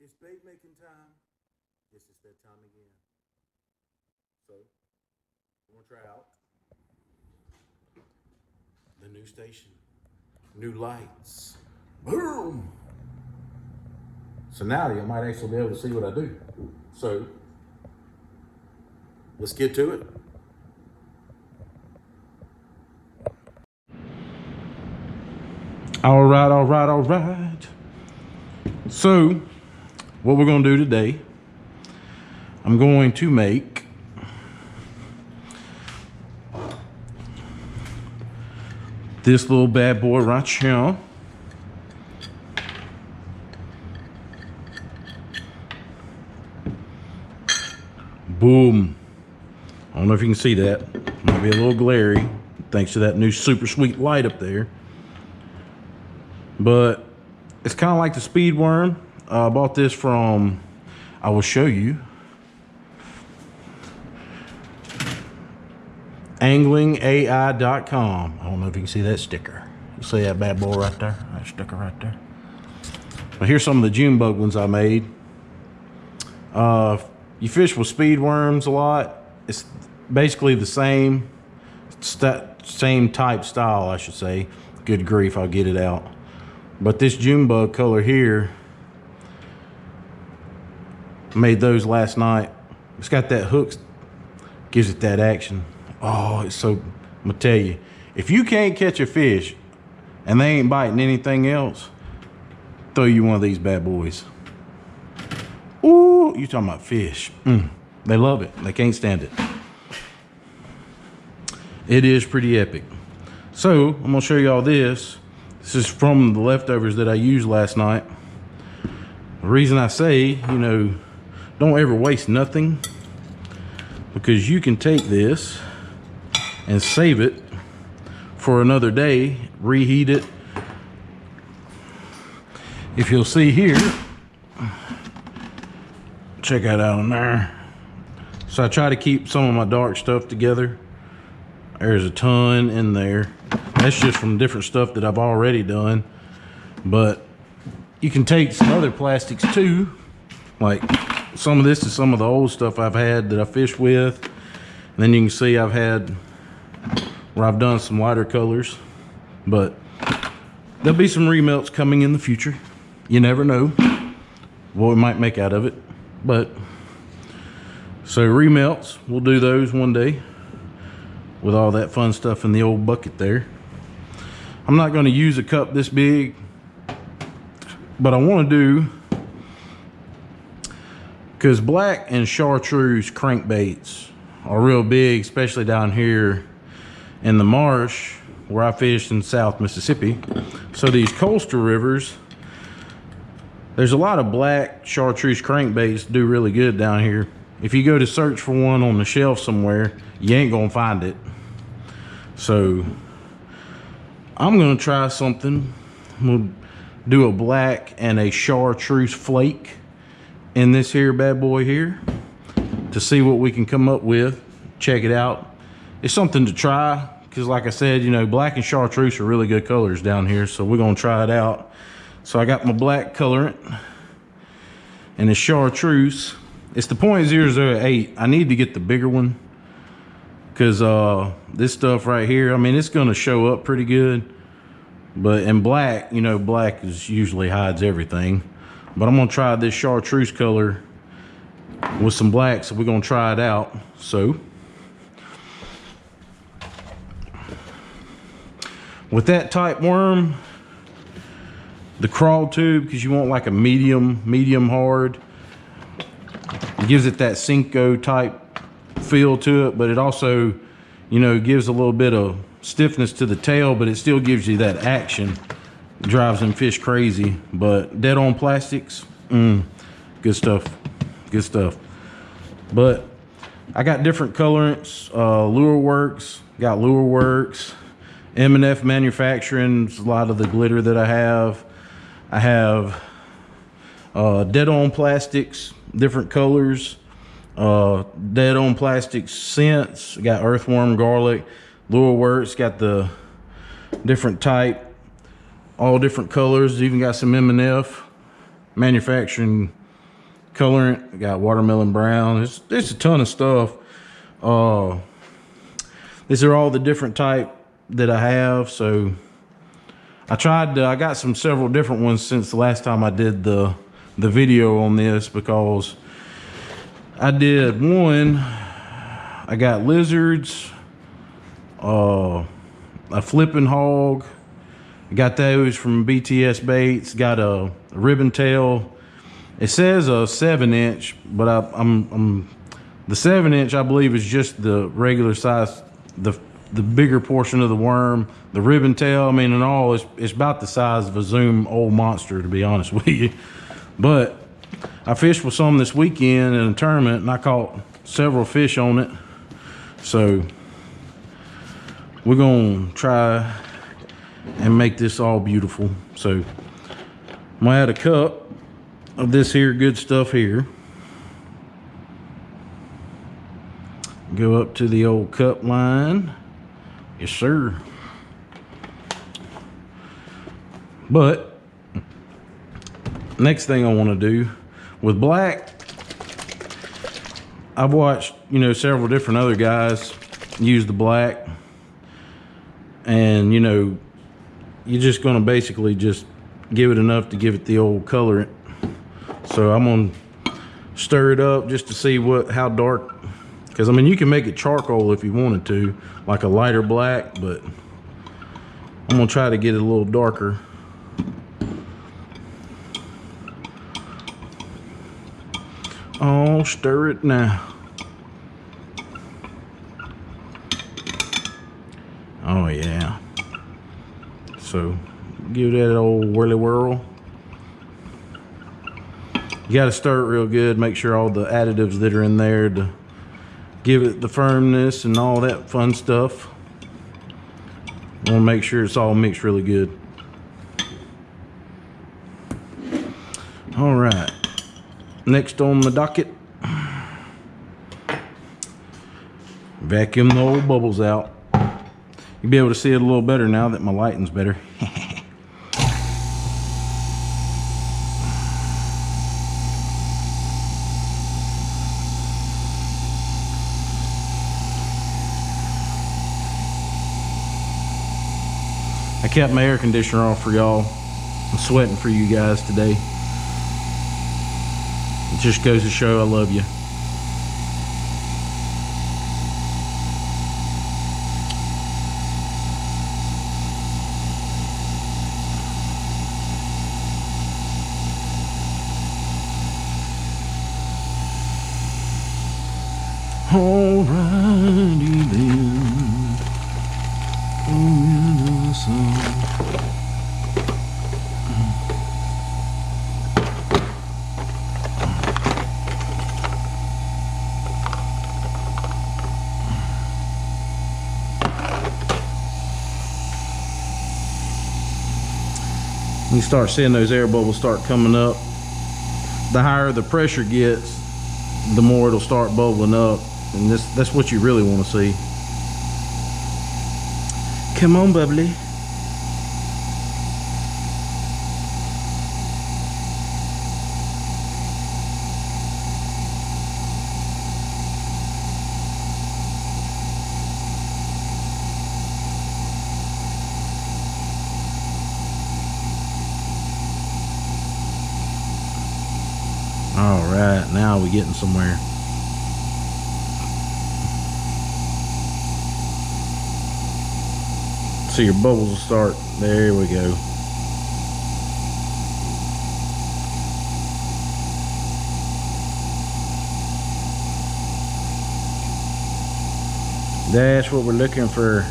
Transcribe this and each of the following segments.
It's bait making time. This is bedtime again. So, we're gonna try out the new station. New lights. Boom! So now you might actually be able to see what I do. So, let's get to it. All right, all right, all right. So, what we're gonna do today, I'm going to make this little bad boy right here. Boom. I don't know if you can see that. Might be a little glary thanks to that new super sweet light up there. But it's kind of like the speed worm. I bought this from, I will show you, anglingai.com. I don't know if you can see that sticker. You see that bad boy right there? That sticker right there. But here's some of the June bug ones I made. You fish with speed worms a lot. It's basically the same type style, I should say. Good grief, I'll get it out. But this June bug color here, made those last night. It's got that hook, gives it that action. Oh, it's so, I'm gonna tell you, if you can't catch a fish and they ain't biting anything else, throw you one of these bad boys. Ooh, you talking about fish. They love it. They can't stand it. It is pretty epic. So, I'm gonna show you all this. This is from the leftovers that I used last night. The reason I say, you know, don't ever waste nothing, because you can take this and save it for another day, reheat it. If you'll see here, check that out in there. So I try to keep some of my dark stuff together. There's a ton in there. That's just from different stuff that I've already done. But you can take some other plastics too. Like some of this is some of the old stuff I've had that I fish with. And then you can see I've had where I've done some lighter colors. But there'll be some remelts coming in the future. You never know what we might make out of it. But so remelts, we'll do those one day with all that fun stuff in the old bucket there. I'm not going to use a cup this big, but I want to do, because black and chartreuse crankbaits are real big, especially down here in the marsh where I fish in South Mississippi. So these coastal rivers, there's a lot of black chartreuse crankbaits do really good down here. If you go to search for one on the shelf somewhere, you ain't gonna find it. So I'm gonna try something. We'll do a black and a chartreuse flake in this here bad boy here to see what we can come up with. Check it out. It's something to try, because like I said, you know, black and chartreuse are really good colors down here, so we're gonna try it out. So I got my black colorant and the chartreuse. It's the .008. I need to get the bigger one, because this stuff right here, I mean, it's gonna show up pretty good. But in black, you know, black is usually hides everything. But I'm gonna try this chartreuse color with some black, so we're gonna try it out. So with that type worm, the crawl tube, because you want like a medium hard, it gives it that Cinco type feel to it, but it also, you know, gives a little bit of stiffness to the tail, but it still gives you that action. It drives them fish crazy. But dead on plastics, good stuff, good stuff. But I got different colorants. Lure Works, got Lure Works. M&F Manufacturing, a lot of the glitter that I have. I have dead on plastics, different colors. Dead on plastics scents. Got earthworm, garlic. Lure Works got the different type, all different colors. Even got some M&F Manufacturing colorant. We got watermelon brown. There's a ton of stuff. These are all the different type that I have. So I got several different ones since the last time I did the video on this, because I did one. I got lizards, a flipping hog. I got those from BTS Baits. Got a ribbon tail. It says a 7-inch, but I'm the 7-inch I believe is just the regular size, the bigger portion of the worm. The ribbon tail, I mean, in all, it's about the size of a Zoom old monster, to be honest with you. But I fished with some this weekend in a tournament, and I caught several fish on it. So we're gonna try and make this all beautiful. So I'm gonna add a cup of this here good stuff here. Go up to the old cup line. Yes, sir. But next thing I want to do with black, I've watched, you know, several different other guys use the black, and you know, you're just going to basically just give it enough to give it the old colorant. So I'm going to stir it up just to see how dark, because I mean, you can make it charcoal if you wanted to, like a lighter black, but I'm going to try to get it a little darker. Oh, stir it now. Oh yeah. So give that old whirly whirl. You got to stir it real good. Make sure all the additives that are in there to give it the firmness and all that fun stuff. Want to make sure it's all mixed really good. All right. Next on the docket, vacuum the old bubbles out. You'll be able to see it a little better now that my lighting's better. I kept my air conditioner off for y'all. I'm sweating for you guys today. It just goes to show I love you. Alrighty then. You start seeing those air bubbles start coming up. The higher the pressure gets, the more it'll start bubbling up, and that's what you really want to see. Come on, bubbly. All right, now we're getting somewhere. So your bubbles will start. There we go. That's what we're looking for.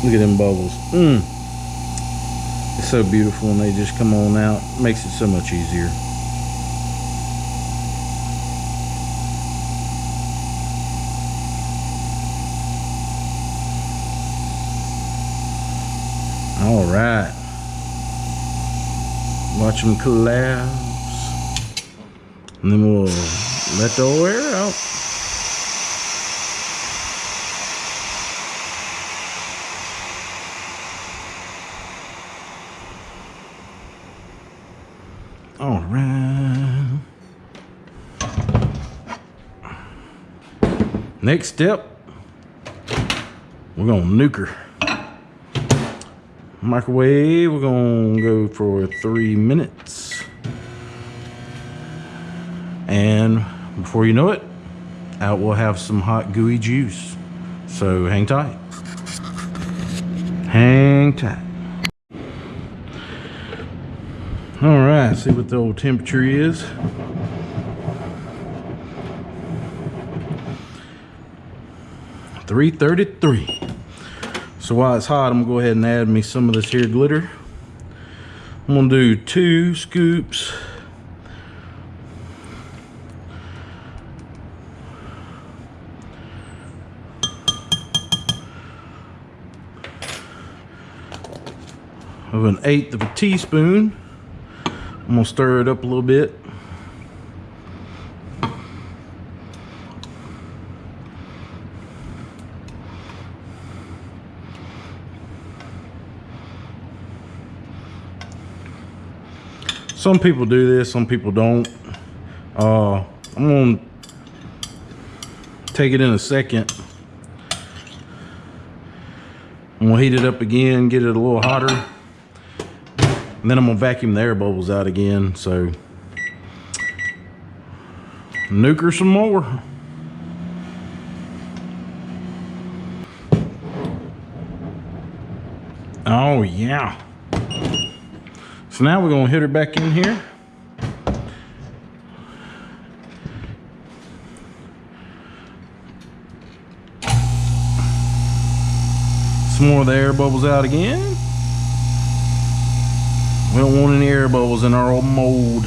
Look at them bubbles. It's so beautiful when they just come on out. Makes it so much easier. right. Watch them collapse. And then we'll let the old air out. All right. Next step, we're gonna nuke her. Microwave, we're gonna go for 3 minutes. And before you know it, out we'll have some hot gooey juice. So hang tight. Hang tight. All right, see what the old temperature is. .333. So while it's hot, I'm gonna go ahead and add me some of this here glitter. I'm gonna do 2 scoops. Of 1/8 of a teaspoon. I'm gonna stir it up a little bit. Some people do this, some people don't. I'm gonna take it in a second. I'm gonna heat it up again, get it a little hotter. And then I'm gonna vacuum the air bubbles out again, so. Nuke her some more. Oh yeah. So now we're gonna hit her back in here. Some more of the air bubbles out again. We don't want any air bubbles in our old mold.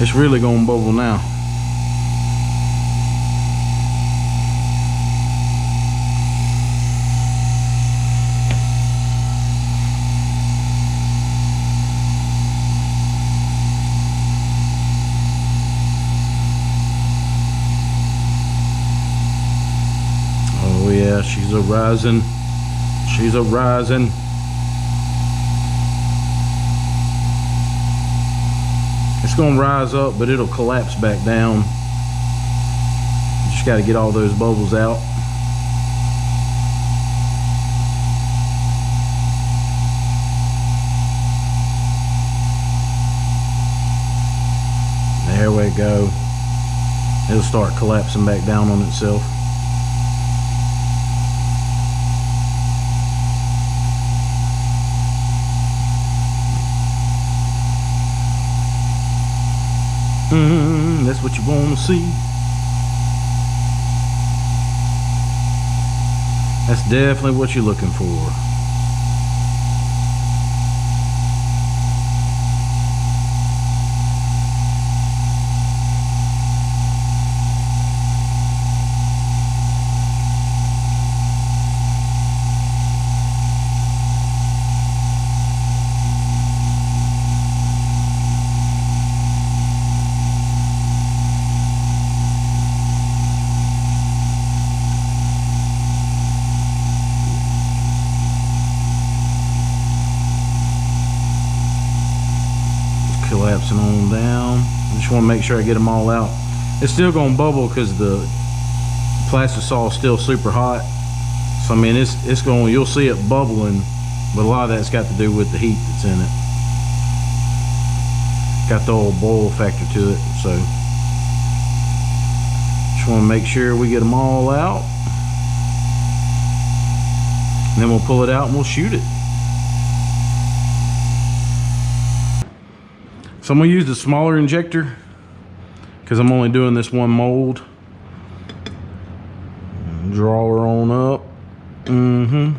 It's really gonna bubble now. Oh yeah, she's a rising. She's a rising. It's gonna rise up, but it'll collapse back down. Just gotta get all those bubbles out. There we go. It'll start collapsing back down on itself. That's what you want to see. That's definitely what you're looking for. Collapsing on down. I just want to make sure I get them all out. It's still going to bubble because the plastisol is still super hot. So I mean, it's going. You'll see it bubbling, but a lot of that's got to do with the heat that's in it. Got the old boil factor to it. So just want to make sure we get them all out, and then we'll pull it out and we'll shoot it. So I'm gonna use the smaller injector because I'm only doing this one mold. Draw her on up. And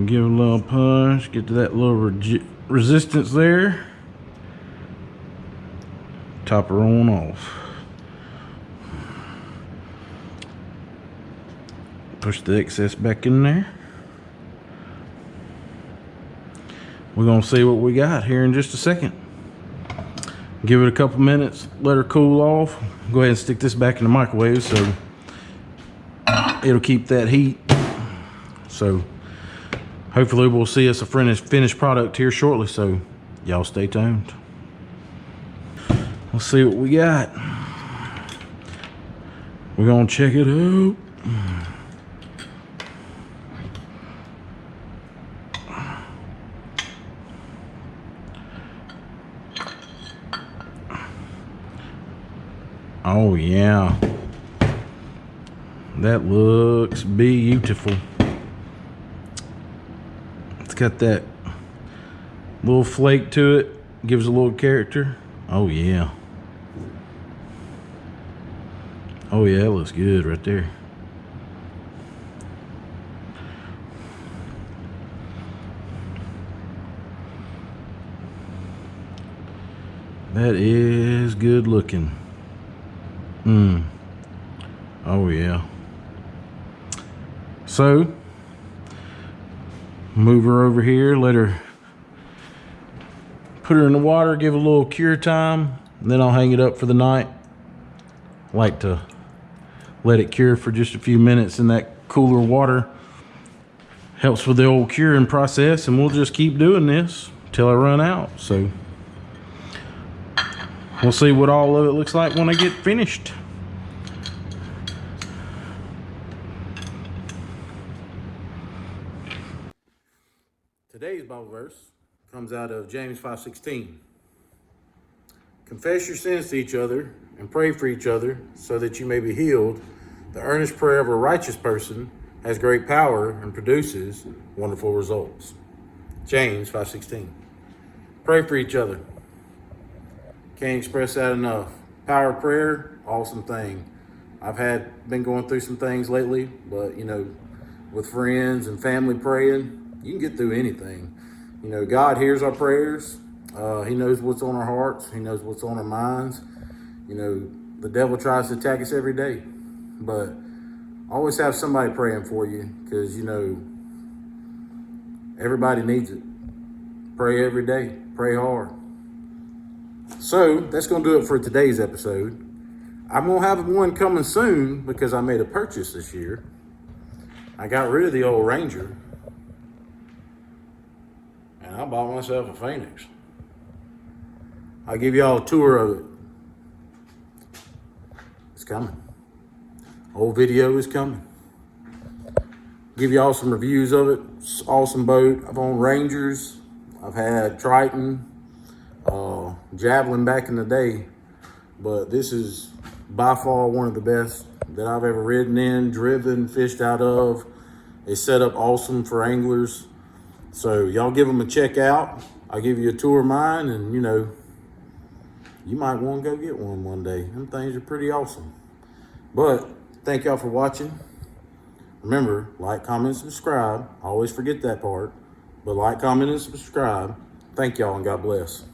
give it a little push, get to that little resistance there. Top her on off. Push the excess back in there. We're gonna see what we got here in just a second. Give it a couple minutes, let her cool off. Go ahead and stick this back in the microwave so it'll keep that heat. So hopefully we'll see us a finished product here shortly, so y'all stay tuned. Let's see what we got. We're gonna check it out. Oh yeah, that looks beautiful. It's got that little flake to it, gives a little character. Oh yeah. Oh yeah, it looks good right there. That is good looking. Oh yeah. So move her over here, let her put her in the water, give it a little cure time, and then I'll hang it up for the night. I like to let it cure for just a few minutes in that cooler water. Helps with the old curing process, and we'll just keep doing this till I run out. So we'll see what all of it looks like when I get finished. Today's Bible verse comes out of James 5:16. Confess your sins to each other and pray for each other so that you may be healed. The earnest prayer of a righteous person has great power and produces wonderful results. James 5:16. Pray for each other. Can't express that enough. Power of prayer, awesome thing. I've been going through some things lately, but with friends and family praying, you can get through anything. God hears our prayers. He knows what's on our hearts. He knows what's on our minds. The devil tries to attack us every day, but always have somebody praying for you, because everybody needs it. Pray every day. Pray hard. So that's going to do it for today's episode. I'm going to have one coming soon because I made a purchase this year. I got rid of the old Ranger and I bought myself a Phoenix. I'll give y'all a tour of it. It's coming. Old video is coming. Give y'all some reviews of it. It's an awesome boat. I've owned Rangers. I've had Triton, Javelin back in the day, but this is by far one of the best that I've ever ridden in, driven, fished out of. It's set up awesome for anglers. So y'all give them a check out. I'll give you a tour of mine, and you might want to go get one day. Them things are pretty awesome. But thank y'all for watching. Remember, like, comment, subscribe. I always forget that part. But like, comment, and subscribe. Thank y'all, and God bless.